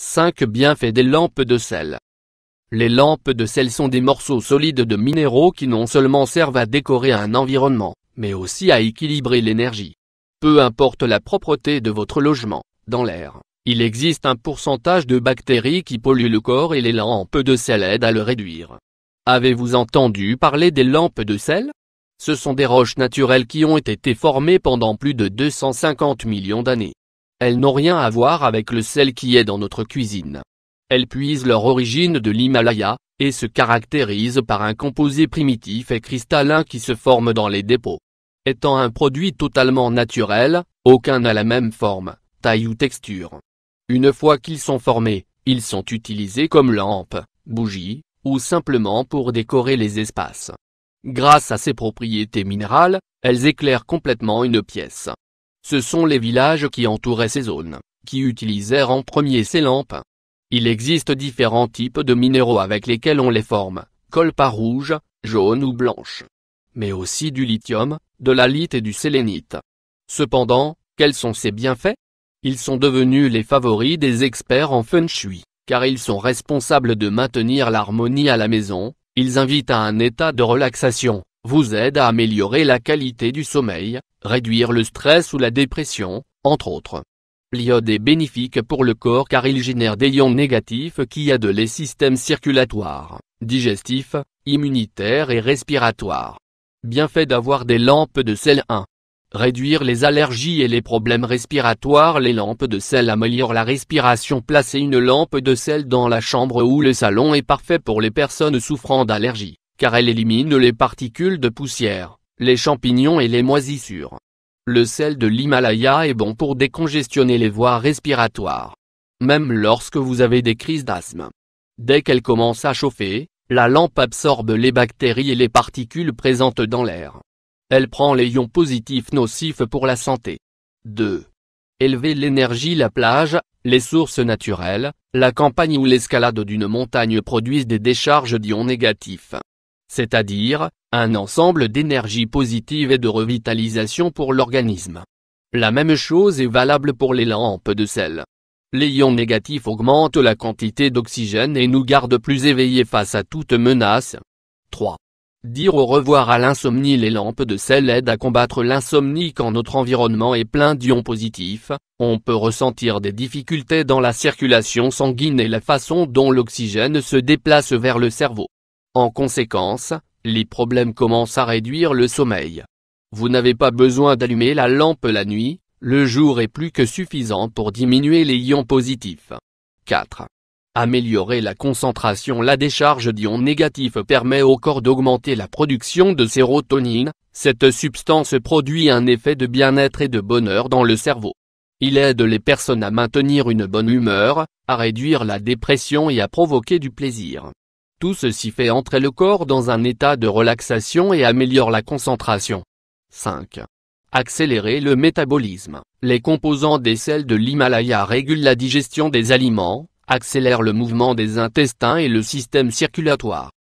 5 bienfaits des lampes de sel. Les lampes de sel sont des morceaux solides de minéraux qui non seulement servent à décorer un environnement, mais aussi à équilibrer l'énergie. Peu importe la propreté de votre logement, dans l'air, il existe un pourcentage de bactéries qui polluent le corps et les lampes de sel aident à le réduire. Avez-vous entendu parler des lampes de sel? Ce sont des roches naturelles qui ont été formées pendant plus de 250 millions d'années. Elles n'ont rien à voir avec le sel qui est dans notre cuisine. Elles puisent leur origine de l'Himalaya, et se caractérisent par un composé primitif et cristallin qui se forme dans les dépôts. Étant un produit totalement naturel, aucun n'a la même forme, taille ou texture. Une fois qu'ils sont formés, ils sont utilisés comme lampes, bougies, ou simplement pour décorer les espaces. Grâce à ces propriétés minérales, elles éclairent complètement une pièce. Ce sont les villages qui entouraient ces zones, qui utilisèrent en premier ces lampes. Il existe différents types de minéraux avec lesquels on les forme, colpa rouge, jaune ou blanche. Mais aussi du lithium, de l'halite et du sélénite. Cependant, quels sont ces bienfaits? Ils sont devenus les favoris des experts en feng shui, car ils sont responsables de maintenir l'harmonie à la maison, ils invitent à un état de relaxation, vous aident à améliorer la qualité du sommeil, réduire le stress ou la dépression, entre autres. L'iode est bénéfique pour le corps car il génère des ions négatifs qui aident les systèmes circulatoires, digestifs, immunitaires et respiratoires. Bienfait d'avoir des lampes de sel. 1. Réduire les allergies et les problèmes respiratoires. Les lampes de sel améliorent la respiration. Placer une lampe de sel dans la chambre ou le salon est parfait pour les personnes souffrant d'allergies, car elle élimine les particules de poussière, les champignons et les moisissures. Le sel de l'Himalaya est bon pour décongestionner les voies respiratoires. Même lorsque vous avez des crises d'asthme. Dès qu'elle commence à chauffer, la lampe absorbe les bactéries et les particules présentes dans l'air. Elle prend les ions positifs nocifs pour la santé. 2. Élever l'énergie. La plage, les sources naturelles, la campagne ou l'escalade d'une montagne produisent des décharges d'ions négatifs. C'est-à-dire, un ensemble d'énergie positive et de revitalisation pour l'organisme. La même chose est valable pour les lampes de sel. Les ions négatifs augmentent la quantité d'oxygène et nous gardent plus éveillés face à toute menace. 3. Dire au revoir à l'insomnie. Les lampes de sel aident à combattre l'insomnie quand notre environnement est plein d'ions positifs, on peut ressentir des difficultés dans la circulation sanguine et la façon dont l'oxygène se déplace vers le cerveau. En conséquence, les problèmes commencent à réduire le sommeil. Vous n'avez pas besoin d'allumer la lampe la nuit, le jour est plus que suffisant pour diminuer les ions positifs. 4. Améliorer la concentration. La décharge d'ions négatifs permet au corps d'augmenter la production de sérotonine, cette substance produit un effet de bien-être et de bonheur dans le cerveau. Il aide les personnes à maintenir une bonne humeur, à réduire la dépression et à provoquer du plaisir. Tout ceci fait entrer le corps dans un état de relaxation et améliore la concentration. 5. Accélérer le métabolisme. Les composants des sels de l'Himalaya régulent la digestion des aliments, accélèrent le mouvement des intestins et le système circulatoire.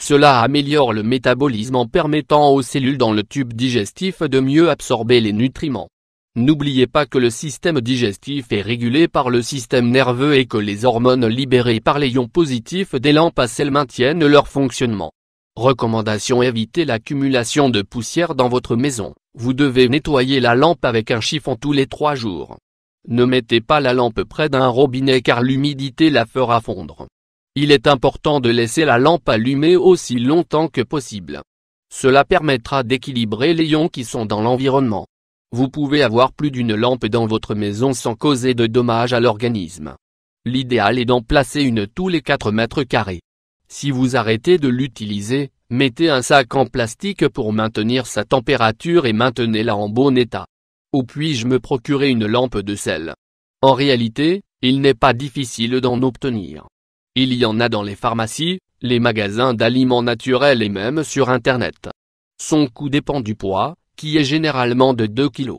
Cela améliore le métabolisme en permettant aux cellules dans le tube digestif de mieux absorber les nutriments. N'oubliez pas que le système digestif est régulé par le système nerveux et que les hormones libérées par les ions positifs des lampes à sel maintiennent leur fonctionnement. Recommandation: évitez l'accumulation de poussière dans votre maison. Vous devez nettoyer la lampe avec un chiffon tous les 3 jours. Ne mettez pas la lampe près d'un robinet car l'humidité la fera fondre. Il est important de laisser la lampe allumée aussi longtemps que possible. Cela permettra d'équilibrer les ions qui sont dans l'environnement. Vous pouvez avoir plus d'une lampe dans votre maison sans causer de dommages à l'organisme. L'idéal est d'en placer une tous les 4 mètres carrés. Si vous arrêtez de l'utiliser, mettez un sac en plastique pour maintenir sa température et maintenez-la en bon état. Où puis-je me procurer une lampe de sel? En réalité, il n'est pas difficile d'en obtenir. Il y en a dans les pharmacies, les magasins d'aliments naturels et même sur Internet. Son coût dépend du poids, qui est généralement de 2 kg.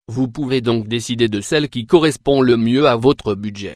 Vous pouvez donc décider de celle qui correspond le mieux à votre budget.